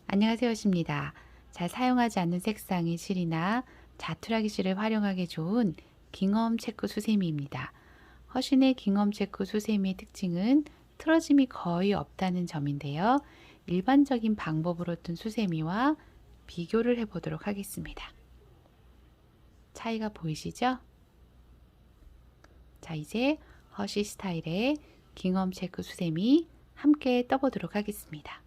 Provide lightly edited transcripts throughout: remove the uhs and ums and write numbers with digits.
안녕하세요, 십니다. 잘 사용하지 않는 색상의 실이나 자투라기 실을 활용하기 좋은 깅엄 체크 수세미입니다. 허신의 깅엄 체크 수세미의 특징은 틀어짐이 거의 없다는 점인데요. 일반적인 방법으로 뜬 수세미와 비교를 해보도록 하겠습니다. 차이가 보이시죠? 자, 이제 허쉬 스타일의 깅엄 체크 수세미 함께 떠보도록 하겠습니다.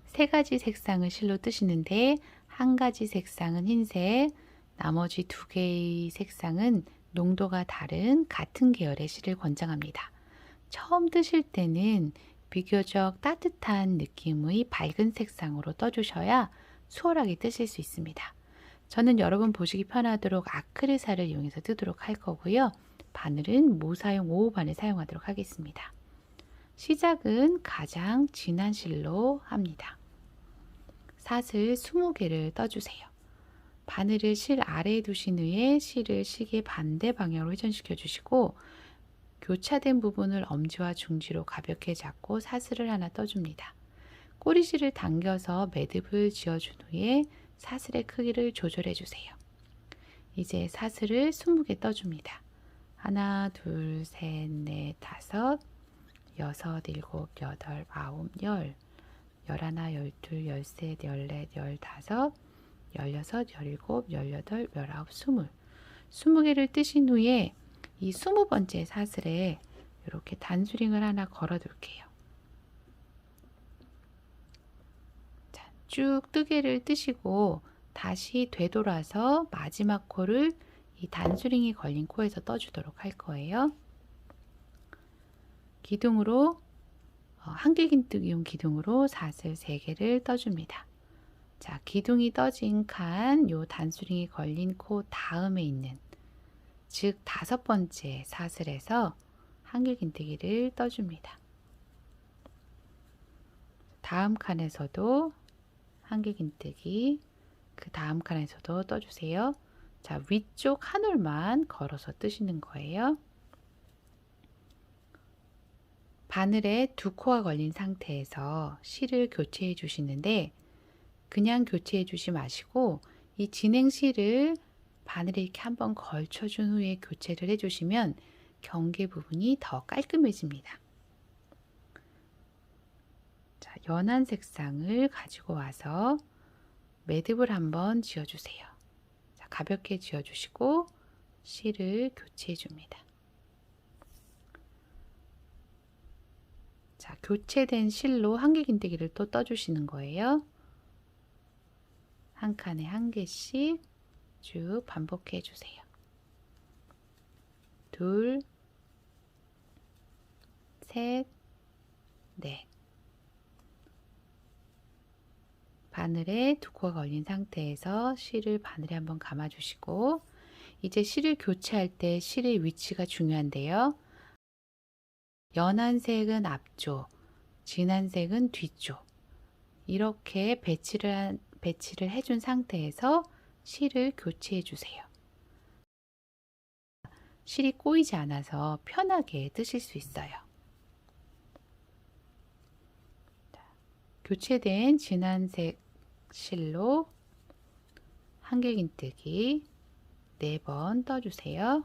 세 가지 색상을 실로 뜨시는데 한 가지 색상은 흰색, 나머지 두 개의 색상은 농도가 다른 같은 계열의 실을 권장합니다. 처음 뜨실 때는 비교적 따뜻한 느낌의 밝은 색상으로 떠주셔야 수월하게 뜨실 수 있습니다. 저는 여러분 보시기 편하도록 아크릴살을 이용해서 뜨도록 할 거고요. 바늘은 모사용 5호 바늘 사용하도록 하겠습니다. 시작은 가장 진한 실로 합니다. 사슬 20개를 떠주세요. 바늘을 실 아래에 두신 후에 실을 시계 반대 방향으로 회전시켜 주시고 교차된 부분을 엄지와 중지로 가볍게 잡고 사슬을 하나 떠줍니다. 꼬리실을 당겨서 매듭을 지어준 후에 사슬의 크기를 조절해 주세요. 이제 사슬을 20개 떠줍니다. 하나, 둘, 셋, 넷, 다섯, 여섯, 일곱, 여덟, 아홉, 열, 열하나, 열둘, 열셋, 열넷, 열다섯, 열여섯, 열일곱, 열여덟, 열아홉, 스물. 20개를 뜨신 후에 이 20번째 사슬에 이렇게 단수링을 하나 걸어 둘게요. 자, 쭉 뜨개를 뜨시고 다시 되돌아서 마지막 코를 이 단수링이 걸린 코에서 떠주도록 할 거예요. 기둥으로 한길긴뜨기용 기둥으로 사슬 3개를 떠줍니다. 자, 기둥이 떠진 칸, 요 단수링이 걸린 코 다음에 있는, 즉 5번째 사슬에서 한길긴뜨기를 떠줍니다. 다음 칸에서도 한길긴뜨기, 그 다음 칸에서도 떠주세요. 자, 위쪽 한 올만 걸어서 뜨시는 거예요. 바늘에 2코가 걸린 상태에서 실을 교체해 주시는데 그냥 교체해 주지 마시고 이 진행실을 바늘에 이렇게 한번 걸쳐 준 후에 교체를 해 주시면 경계 부분이 더 깔끔해집니다. 자, 연한 색상을 가지고 와서 매듭을 한번 지어 주세요. 자, 가볍게 지어 주시고 실을 교체해 줍니다. 자, 교체된 실로 한길긴뜨기를 또 떠주시는 거예요. 한 칸에 한 개씩 쭉 반복해 주세요. 둘, 셋, 넷. 바늘에 2코가 걸린 상태에서 실을 바늘에 한번 감아 주시고 이제 실을 교체할 때 실의 위치가 중요한데요. 연한 색은 앞쪽, 진한 색은 뒤쪽. 이렇게 배치를 해준 상태에서 실을 교체해 주세요. 실이 꼬이지 않아서 편하게 뜨실 수 있어요. 교체된 진한색 실로 한길긴뜨기 4번 떠주세요.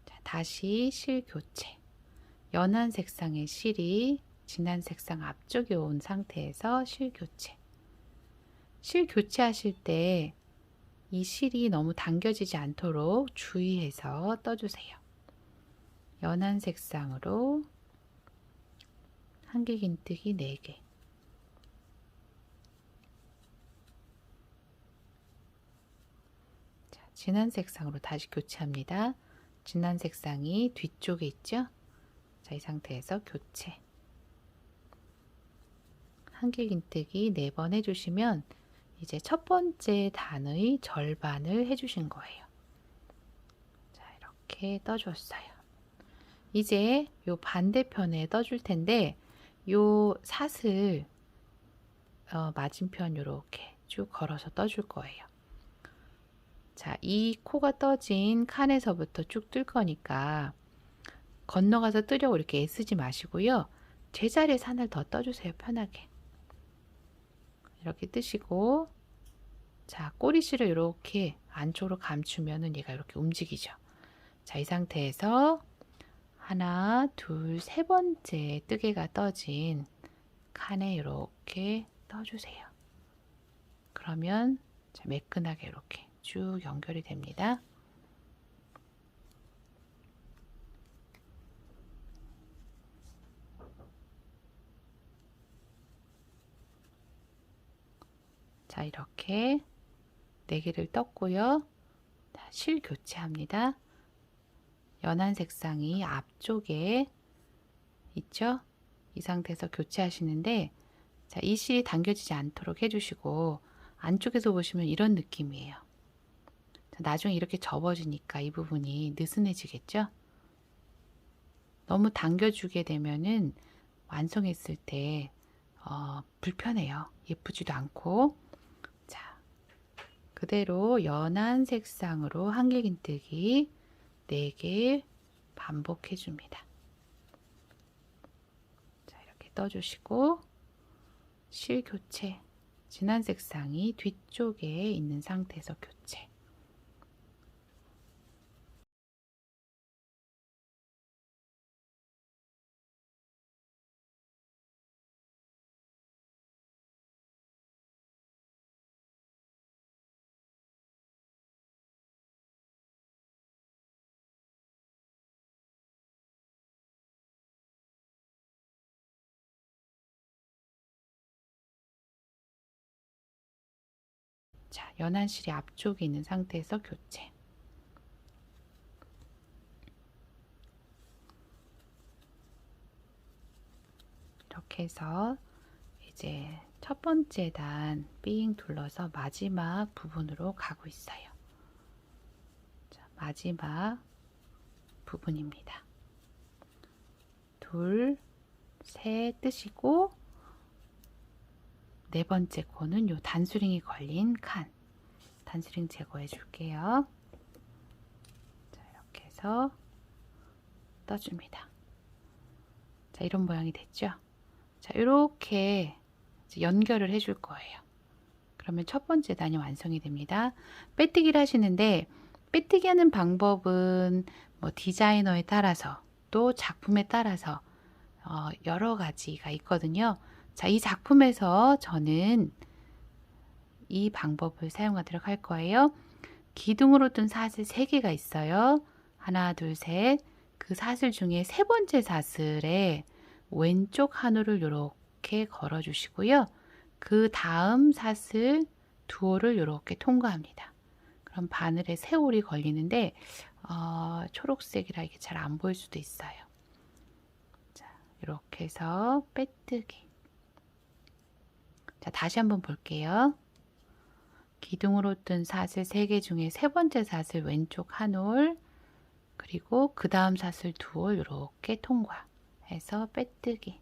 자, 다시 실 교체. 연한 색상의 실이 진한 색상 앞쪽에 온 상태에서 실 교체. 실 교체하실 때 이 실이 너무 당겨지지 않도록 주의해서 떠주세요. 연한 색상으로 한길긴뜨기 4개. 자, 진한 색상으로 다시 교체합니다. 진한 색상이 뒤쪽에 있죠? 자, 이 상태에서 교체. 한길긴뜨기 4번 해주시면 이제 첫 번째 단의 절반을 해주신 거예요. 자, 이렇게 떠줬어요. 이제 요 반대편에 떠줄 텐데 요 사슬 맞은편 요렇게 쭉 걸어서 떠줄 거예요. 자, 이 코가 떠진 칸에서부터 쭉 뜰 거니까 건너가서 뜨려고 이렇게 애쓰지 마시고요. 제자리에 산을 더 떠주세요. 편하게. 이렇게 뜨시고, 자, 꼬리실을 이렇게 안쪽으로 감추면은 얘가 이렇게 움직이죠. 자, 이 상태에서 하나, 둘, 세 번째 뜨개가 떠진 칸에 이렇게 떠주세요. 그러면 자, 매끈하게 이렇게 쭉 연결이 됩니다. 자, 이렇게 4개를 떴고요. 자, 실 교체합니다. 연한 색상이 앞쪽에 있죠? 이 상태에서 교체하시는데, 자, 이 실이 당겨지지 않도록 해주시고, 안쪽에서 보시면 이런 느낌이에요. 자, 나중에 이렇게 접어지니까 이 부분이 느슨해지겠죠? 너무 당겨주게 되면은 완성했을 때 불편해요. 예쁘지도 않고. 자, 그대로 연한 색상으로 한길긴뜨기 4개 반복해 줍니다. 자, 이렇게 떠주시고 실 교체, 진한 색상이 뒤쪽에 있는 상태에서 교체. 자, 연한 실이 앞쪽에 있는 상태에서 교체. 이렇게 해서 이제 첫 번째 단 삥 둘러서 마지막 부분으로 가고 있어요. 자, 마지막 부분입니다. 둘, 셋 뜨시고 네 번째 코는 요 단수링이 걸린 칸. 단수링 제거해 줄게요. 자, 이렇게 해서 떠줍니다. 자, 이런 모양이 됐죠? 자, 이렇게 연결을 해줄 거예요. 그러면 첫 번째 단이 완성이 됩니다. 빼뜨기를 하시는데 빼뜨기 하는 방법은 뭐 디자이너에 따라서 또 작품에 따라서 여러 가지가 있거든요. 자, 이 작품에서 저는 이 방법을 사용하도록 할 거예요. 기둥으로 뜬 사슬 3개가 있어요. 하나, 둘, 셋. 그 사슬 중에 세 번째 사슬에 왼쪽 한올을 이렇게 걸어 주시고요. 그 다음 사슬 두올을 이렇게 통과합니다. 그럼 바늘에 세 올이 걸리는데 초록색이라 이게 잘 안 보일 수도 있어요. 자, 이렇게 해서 빼뜨기. 자, 다시 한번 볼게요. 기둥으로 뜬 사슬 3개 중에 세 번째 사슬 왼쪽 한 올, 그리고 그 다음 사슬 2올 이렇게 통과해서 빼뜨기.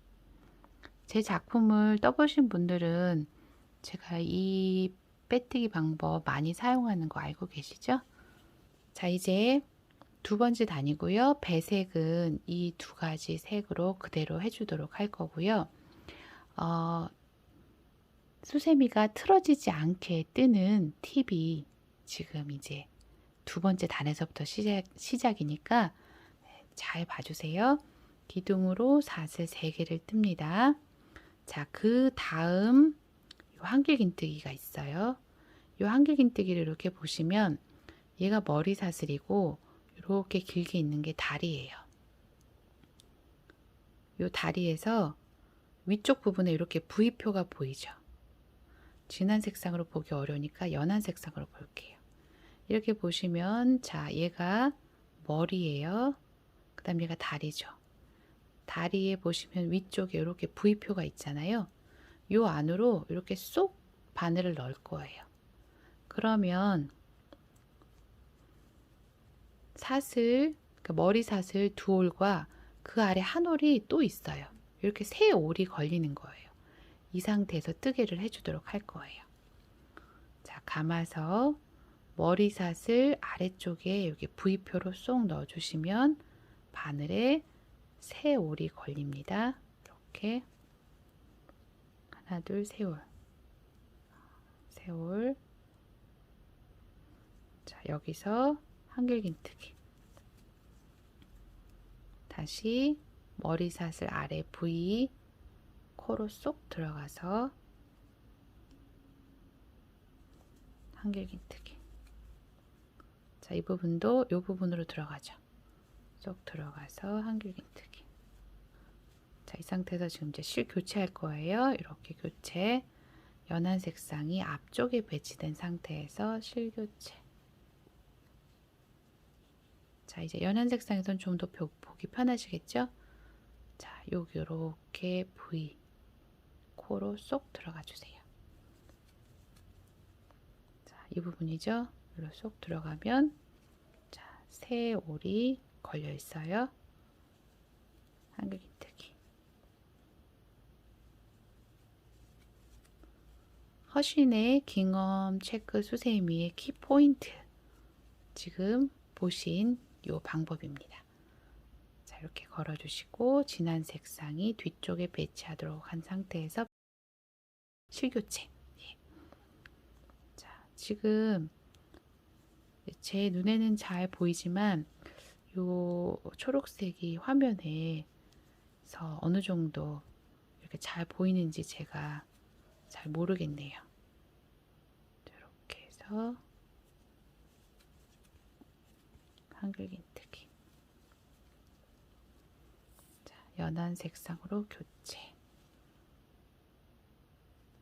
제 작품을 떠보신 분들은 제가 이 빼뜨기 방법 많이 사용하는 거 알고 계시죠? 자, 이제 두 번째 단이고요. 배색은 이 두 가지 색으로 그대로 해주도록 할 거고요. 수세미가 틀어지지 않게 뜨는 팁이 지금 이제 두 번째 단에서부터 시작이니까 잘 봐주세요. 기둥으로 사슬 3개를 뜹니다. 자, 그 다음 한길긴뜨기가 있어요. 이 한길긴뜨기를 이렇게 보시면 얘가 머리 사슬이고 이렇게 길게 있는 게 다리예요. 이 다리에서 위쪽 부분에 이렇게 V표가 보이죠? 진한 색상으로 보기 어려우니까 연한 색상으로 볼게요. 이렇게 보시면 자, 얘가 머리예요. 그 다음 얘가 다리죠. 다리에 보시면 위쪽에 이렇게 V표가 있잖아요. 요 안으로 이렇게 쏙 바늘을 넣을 거예요. 그러면 사슬, 그러니까 머리 사슬 2올과 그 아래 한 올이 또 있어요. 이렇게 세 올이 걸리는 거예요. 이 상태에서 뜨개를 해주도록 할 거예요. 자, 감아서 머리 사슬 아래쪽에 여기 V표로 쏙 넣어주시면 바늘에 세 올이 걸립니다. 이렇게 하나, 둘, 세올. 세올. 자, 여기서 한길긴뜨기. 다시 머리사슬 아래 V 코로 쏙 들어가서 한길긴뜨기. 자, 이 부분도 이 부분으로 들어가죠. 쏙 들어가서 한길긴뜨기. 자, 이 상태에서 지금 이제 실 교체할 거예요. 이렇게 교체. 연한 색상이 앞쪽에 배치된 상태에서 실 교체. 자, 이제 연한 색상에선 좀 더 보기 편하시겠죠? 자, 여기 이렇게 V 코로 쏙 들어가 주세요. 자, 이 부분이죠? 여기로 쏙 들어가면 자, 새 올이 걸려 있어요. 한길긴뜨기. 허신의 깅엄 체크 수세미의 키포인트. 지금 보신 요 방법입니다. 자, 이렇게 걸어주시고 진한 색상이 뒤쪽에 배치하도록 한 상태에서 실교체. 예. 자, 지금 제 눈에는 잘 보이지만 요 초록색이 화면에서 어느 정도 이렇게 잘 보이는지 제가 잘 모르겠네요. 이렇게 해서 한길긴뜨기. 자, 연한 색상으로 교체.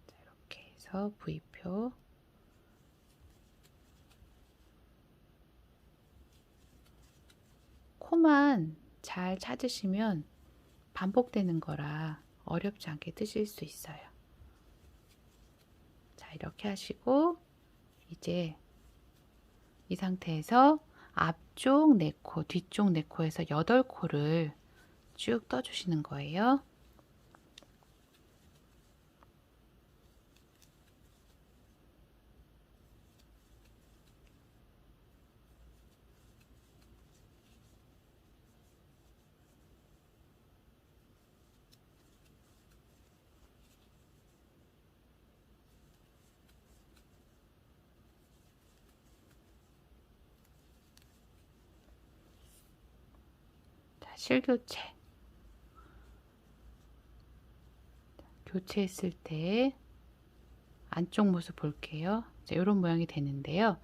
자, 이렇게 해서 V표. 코만 잘 찾으시면 반복되는 거라 어렵지 않게 뜨실 수 있어요. 자, 이렇게 하시고 이제 이 상태에서 앞쪽 4코, 뒤쪽 4코에서 8코를 쭉 떠주시는 거예요. 자, 실교체. 교체했을 때 안쪽 모습 볼게요. 자, 이런 모양이 되는데요.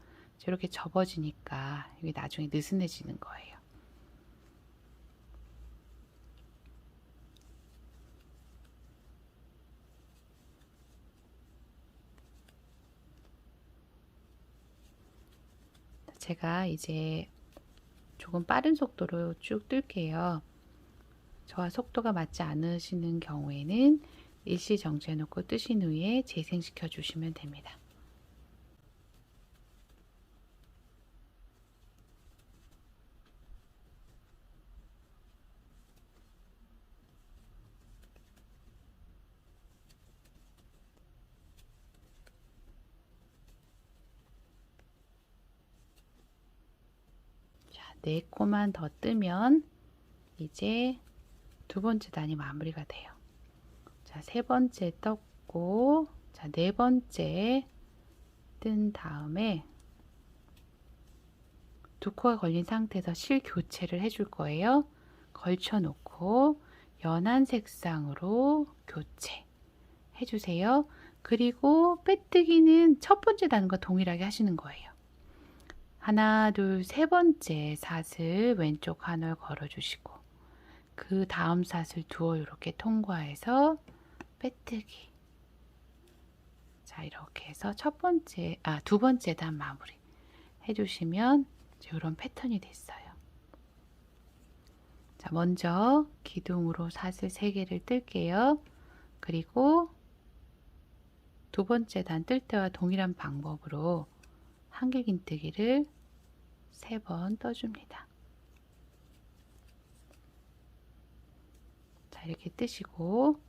이렇게 접어지니까 이게 나중에 느슨해지는 거예요. 제가 이제 조금 빠른 속도로 쭉 뜰게요. 저와 속도가 맞지 않으시는 경우에는 일시 정지해 놓고 뜨신 후에 재생시켜 주시면 됩니다. 자, 4코만 더 뜨면 이제 두 번째 단이 마무리가 돼요. 자, 세 번째 떴고, 자, 네 번째 뜬 다음에 두 코가 걸린 상태에서 실 교체를 해줄 거예요. 걸쳐 놓고 연한 색상으로 교체 해주세요. 그리고 빼뜨기는 첫 번째 단과 동일하게 하시는 거예요. 하나, 둘, 세 번째 사슬 왼쪽 한 올 걸어주시고 그 다음 사슬 두 올 이렇게 통과해서 빼뜨기. 자, 이렇게 해서 두 번째 단 마무리 해주시면 이런 패턴이 됐어요. 자, 먼저 기둥으로 사슬 3개를 뜰게요. 그리고 두 번째 단 뜰 때와 동일한 방법으로 한길긴뜨기를 3번 떠줍니다. 자, 이렇게 뜨시고,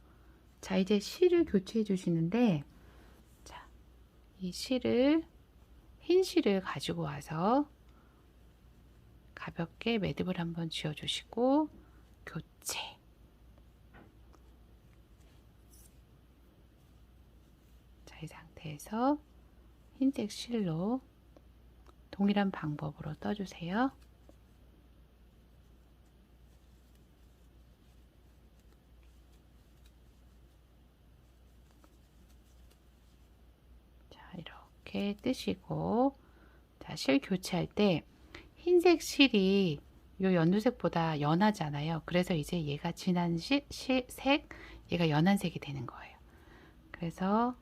자, 이제 실을 교체해 주시는데, 자, 이 실을 흰 실을 가지고 와서 가볍게 매듭을 한번 지어 주시고 교체. 이 상태에서 흰색 실로 동일한 방법으로 떠주세요. 자, 이렇게 뜨시고, 자, 실 교체할 때 흰색 실이 요 연두색보다 연하잖아요. 그래서 이제 얘가 진한 색, 얘가 연한 색이 되는 거예요. 그래서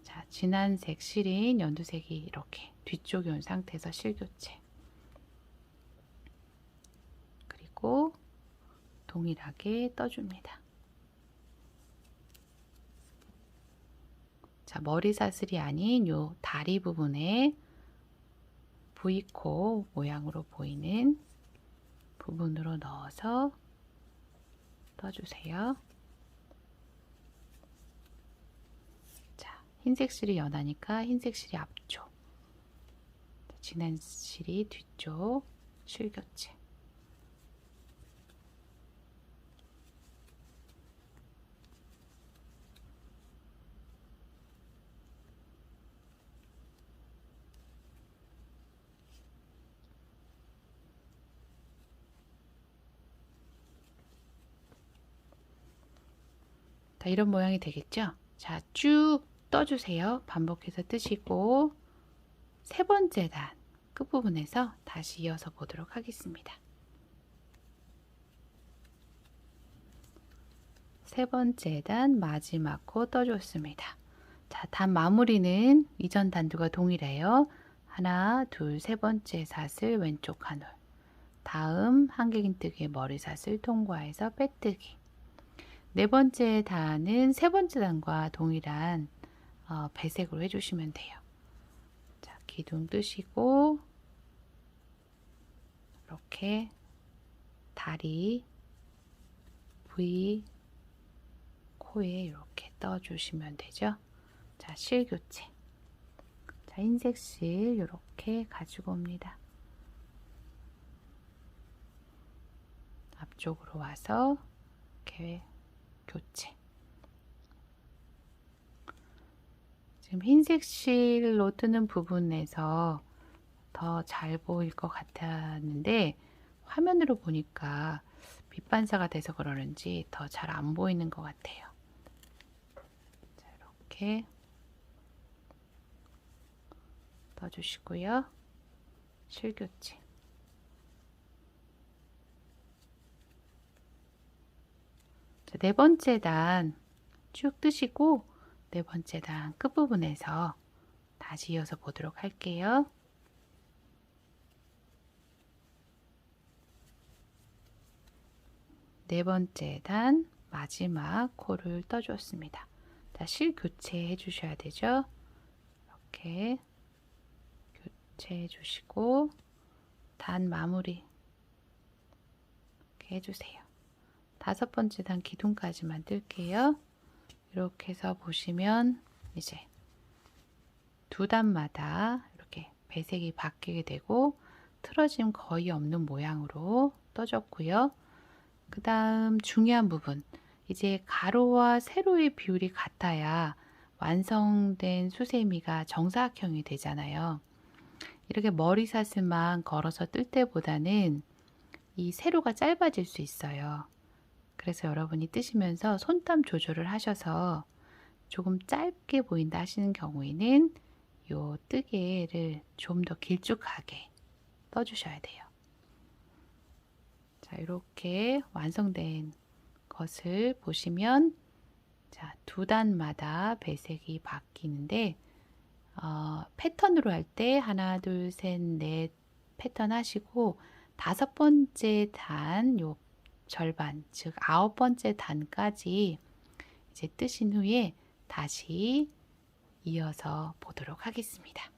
자, 진한 색 실인 연두색이 이렇게 뒤쪽에 온 상태에서 실 교체. 그리고 동일하게 떠줍니다. 자, 머리 사슬이 아닌 요 다리 부분에 V코 모양으로 보이는 부분으로 넣어서 떠주세요. 자, 흰색 실이 연하니까 흰색 실이 앞쪽, 진한 실이 뒤쪽 실 교체. 자, 이런 모양이 되겠죠? 자, 쭉 떠주세요. 반복해서 뜨시고 세 번째 단 끝부분에서 다시 이어서 보도록 하겠습니다. 세 번째 단 마지막 코 떠줬습니다. 자, 단 마무리는 이전 단두가 동일해요. 하나, 둘, 세 번째 사슬 왼쪽 한 올. 다음 한길긴뜨기의 머리사슬 통과해서 빼뜨기. 네 번째 단은 세 번째 단과 동일한 배색으로 해주시면 돼요. 자, 기둥 뜨시고 이렇게 다리 V 코에 이렇게 떠주시면 되죠. 자, 실 교체. 자, 흰색 실 이렇게 가지고 옵니다. 앞쪽으로 와서 이렇게 교체. 지금 흰색 실로 뜨는 부분에서 더 잘 보일 것 같았는데 화면으로 보니까 빛 반사가 돼서 그러는지 더 잘 안 보이는 것 같아요. 자, 이렇게 떠주시고요. 실 교체. 자, 네 번째 단 쭉 뜨시고 네 번째 단 끝부분에서 다시 이어서 보도록 할게요. 네 번째 단 마지막 코를 떠주었습니다. 자, 실 교체해 주셔야 되죠. 이렇게 교체해 주시고 단 마무리 이렇게 해주세요. 다섯 번째 단 기둥까지만 뜰게요. 이렇게 해서 보시면 이제 두 단마다 이렇게 배색이 바뀌게 되고 틀어짐 거의 없는 모양으로 떠졌고요. 그 다음 중요한 부분, 이제 가로와 세로의 비율이 같아야 완성된 수세미가 정사각형이 되잖아요. 이렇게 머리 사슬만 걸어서 뜰 때보다는 이 세로가 짧아질 수 있어요. 그래서 여러분이 뜨시면서 손땀 조절을 하셔서 조금 짧게 보인다 하시는 경우에는 요 뜨개를 좀 더 길쭉하게 떠주셔야 돼요. 자, 이렇게 완성된 것을 보시면 자, 두 단마다 배색이 바뀌는데 패턴으로 할 때 하나, 둘, 셋, 넷 패턴 하시고 다섯 번째 단 요 절반, 즉 아홉 번째 단까지 이제 뜨신 후에 다시 이어서 보도록 하겠습니다.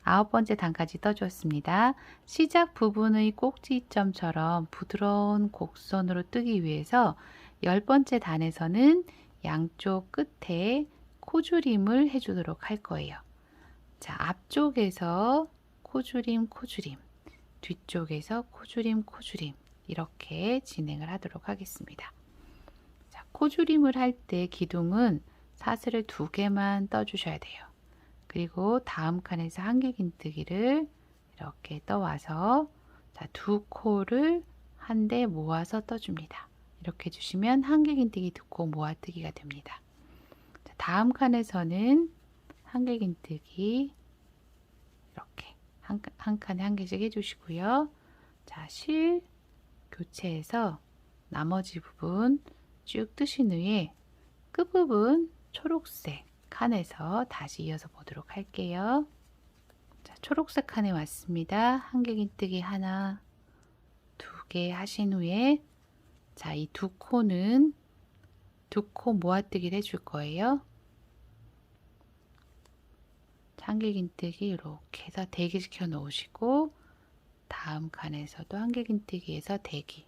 아홉 번째 단까지 떠주었습니다. 시작 부분의 꼭지점처럼 부드러운 곡선으로 뜨기 위해서 열 번째 단에서는 양쪽 끝에 코줄임을 해주도록 할 거예요. 자, 앞쪽에서 코줄임, 코줄임, 뒤쪽에서 코줄임, 코줄임 이렇게 진행을 하도록 하겠습니다. 자, 코줄임을 할 때 기둥은 사슬을 2개만 떠주셔야 돼요. 그리고 다음 칸에서 한길긴뜨기를 이렇게 떠와서 자, 2코를 한데 모아서 떠줍니다. 이렇게 해주시면 한길긴뜨기 2코 모아뜨기가 됩니다. 자, 다음 칸에서는 한길긴뜨기 이렇게 한 칸에 1개씩 해주시고요. 자, 실 교체해서 나머지 부분 쭉 뜨신 후에 끝부분 초록색 칸에서 다시 이어서 보도록 할게요. 자, 초록색 칸에 왔습니다. 한길긴뜨기 하나, 2개 하신 후에 자, 이 2코는 2코 모아뜨기를 해줄 거예요. 한길긴뜨기 이렇게 해서 대기시켜 놓으시고 다음 칸에서도 한길긴뜨기에서 대기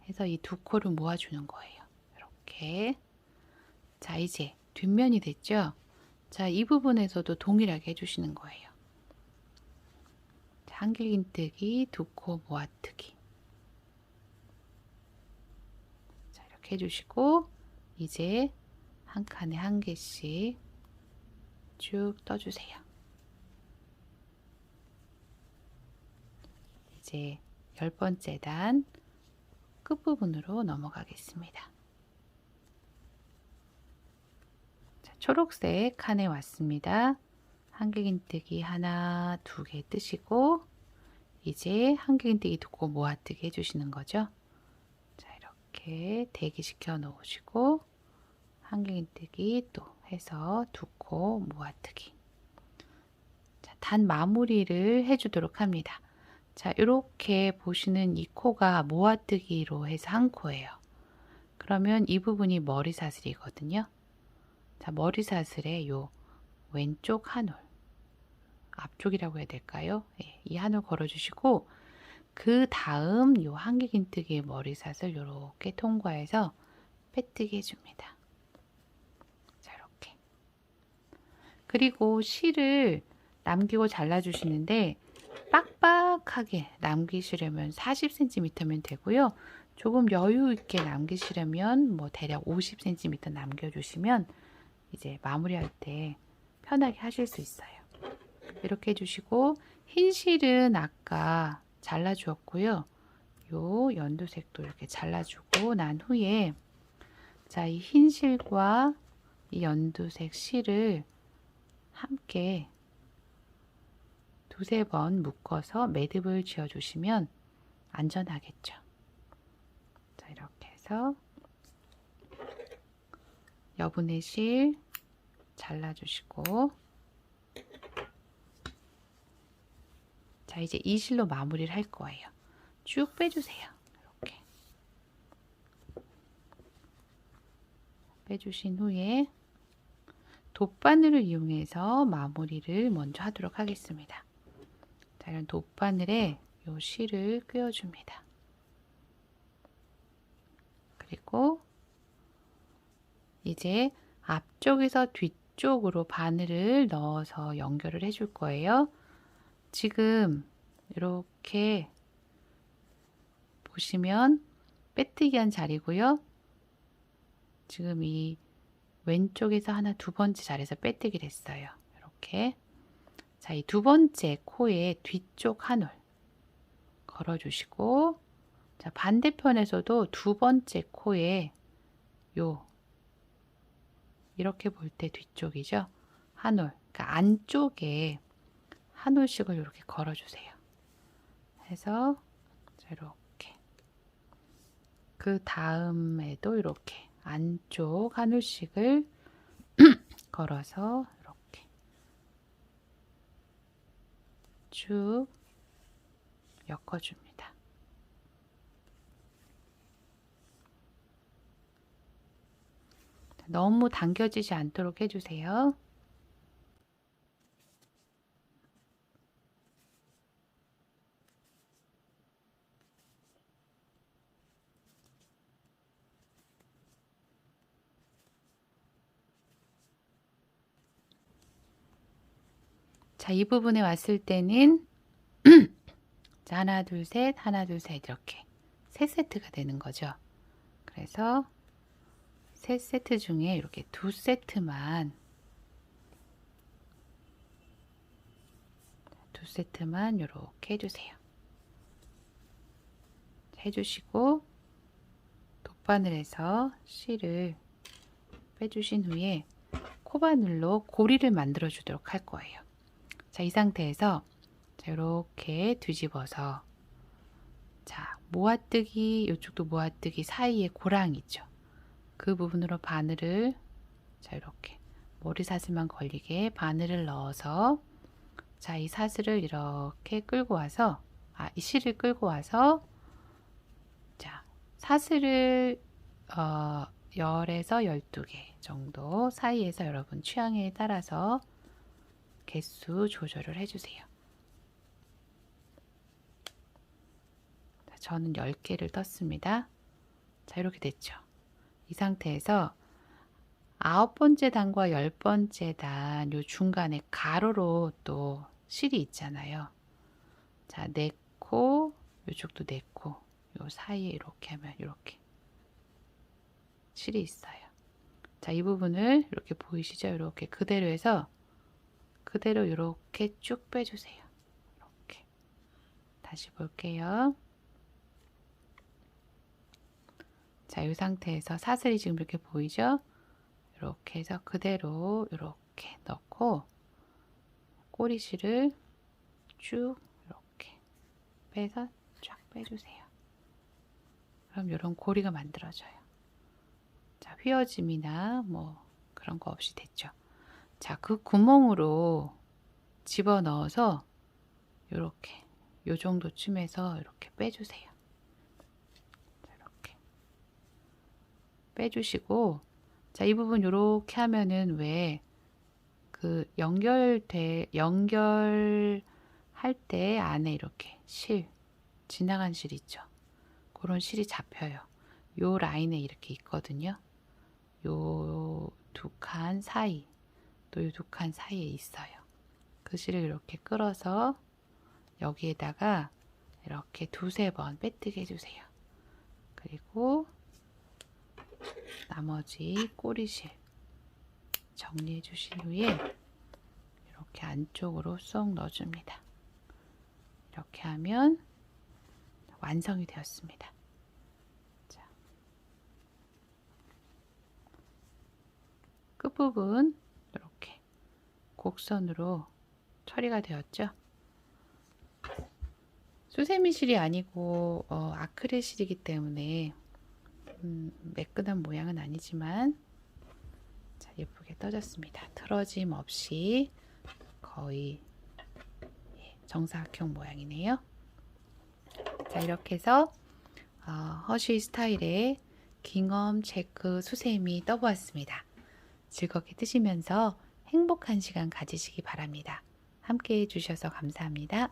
해서 이 2코를 모아주는 거예요. 이렇게. 자, 이제 뒷면이 됐죠? 자, 이 부분에서도 동일하게 해주시는 거예요. 한길긴뜨기 2코 모아뜨기. 자, 이렇게 해주시고 이제 한 칸에 1개씩 쭉 떠주세요. 이제 10번째 단 끝부분으로 넘어가겠습니다. 자, 초록색 칸에 왔습니다. 한길긴뜨기 하나, 2개 뜨시고 이제 한길긴뜨기 2코 모아뜨기 해주시는 거죠. 자, 이렇게 대기시켜 놓으시고 한길긴뜨기 또 해서 2코 모아뜨기. 자, 단 마무리를 해주도록 합니다. 자, 이렇게 보시는 이 코가 모아뜨기로 해서 한 코예요. 그러면 이 부분이 머리사슬이거든요. 자, 머리사슬의 요 왼쪽 한올, 앞쪽이라고 해야 될까요? 예, 이 한올 걸어주시고 그 다음 요 한길긴뜨기의 머리사슬 이렇게 통과해서 빼뜨기 해줍니다. 자, 이렇게. 그리고 실을 남기고 잘라주시는데 빡빡하게 남기시려면 40cm면 되고요. 조금 여유 있게 남기시려면 뭐 대략 50cm 남겨주시면 이제 마무리할 때 편하게 하실 수 있어요. 이렇게 해주시고 흰 실은 아까 잘라주었고요. 요 연두색도 이렇게 잘라주고 난 후에 자, 이 흰 실과 이 연두색 실을 함께 2~3번 묶어서 매듭을 지어주시면 안전하겠죠. 자, 이렇게 해서 여분의 실 잘라주시고 자, 이제 이 실로 마무리를 할 거예요. 쭉 빼주세요. 이렇게 빼주신 후에 돗바늘을 이용해서 마무리를 먼저 하도록 하겠습니다. 자, 이런 돗바늘에 요 실을 꿰어줍니다. 그리고 이제 앞쪽에서 뒤쪽으로 바늘을 넣어서 연결을 해줄 거예요. 지금 이렇게 보시면 빼뜨기 한 자리고요. 지금 이 왼쪽에서 하나 2번째 자리에서 빼뜨기를 했어요. 이렇게. 자, 이 2번째 코의 뒤쪽 한올 걸어주시고 자, 반대편에서도 2번째 코에 요 이렇게 볼 때 뒤쪽이죠. 한올, 그러니까 안쪽에 한올씩을 이렇게 걸어주세요. 해서 자, 이렇게 그 다음에도 이렇게 안쪽 한올씩을 걸어서 이렇게 쭉 엮어줍니다. 너무 당겨지지 않도록 해주세요. 자, 이 부분에 왔을 때는 자, 하나, 둘, 셋, 하나, 둘, 셋 이렇게 3세트가 되는 거죠. 그래서 3세트 중에 이렇게 2세트만 이렇게 해주세요. 해주시고 돗바늘에서 실을 빼주신 후에 코바늘로 고리를 만들어 주도록 할 거예요. 자, 이 상태에서 자, 이렇게 뒤집어서 자, 모아뜨기, 이쪽도 모아뜨기 사이에 고랑 있죠. 그 부분으로 바늘을 자, 이렇게 머리 사슬만 걸리게 바늘을 넣어서 자, 이 사슬을 이렇게 끌고 와서 이 실을 끌고 와서 자, 사슬을 10에서 12개 정도 사이에서 여러분 취향에 따라서 개수 조절을 해주세요. 저는 10개를 떴습니다. 자, 이렇게 됐죠. 이 상태에서 9번째 단과 10번째 단 요 중간에 가로로 또 실이 있잖아요. 자, 4코, 요쪽도 4코, 요 사이에 이렇게 하면 이렇게 실이 있어요. 자, 이 부분을 이렇게 보이시죠? 이렇게 그대로 해서 그대로 이렇게 쭉 빼주세요. 이렇게 다시 볼게요. 자, 이 상태에서 사슬이 지금 이렇게 보이죠? 이렇게 해서 그대로 이렇게 넣고 꼬리실을 쭉 이렇게 빼서 쫙 빼주세요. 그럼 이런 고리가 만들어져요. 자, 휘어짐이나 뭐 그런 거 없이 됐죠. 자, 그 구멍으로 집어 넣어서 이렇게 요 정도쯤에서 이렇게 빼주세요. 자, 이렇게 빼주시고 자, 이 부분 이렇게 하면은 왜 그 연결할 때 안에 이렇게 지나간 실 있죠. 그런 실이 잡혀요. 요 라인에 이렇게 있거든요. 요 두 칸 사이, 또 요 두 칸 사이에 있어요. 그 실을 이렇게 끌어서 여기에다가 이렇게 2~3번 빼뜨게 해주세요. 그리고 나머지 꼬리실 정리해 주신 후에 이렇게 안쪽으로 쏙 넣어줍니다. 이렇게 하면 완성이 되었습니다. 자, 끝부분 이렇게 곡선으로 처리가 되었죠. 수세미 실이 아니고 아크릴 실이기 때문에 매끈한 모양은 아니지만 자, 예쁘게 떠졌습니다. 틀어짐 없이 거의 정사각형 모양이네요. 자, 이렇게 해서 허쉬 스타일의 깅엄 체크 수세미 떠보았습니다. 즐겁게 뜨시면서 행복한 시간 가지시기 바랍니다. 함께 해주셔서 감사합니다.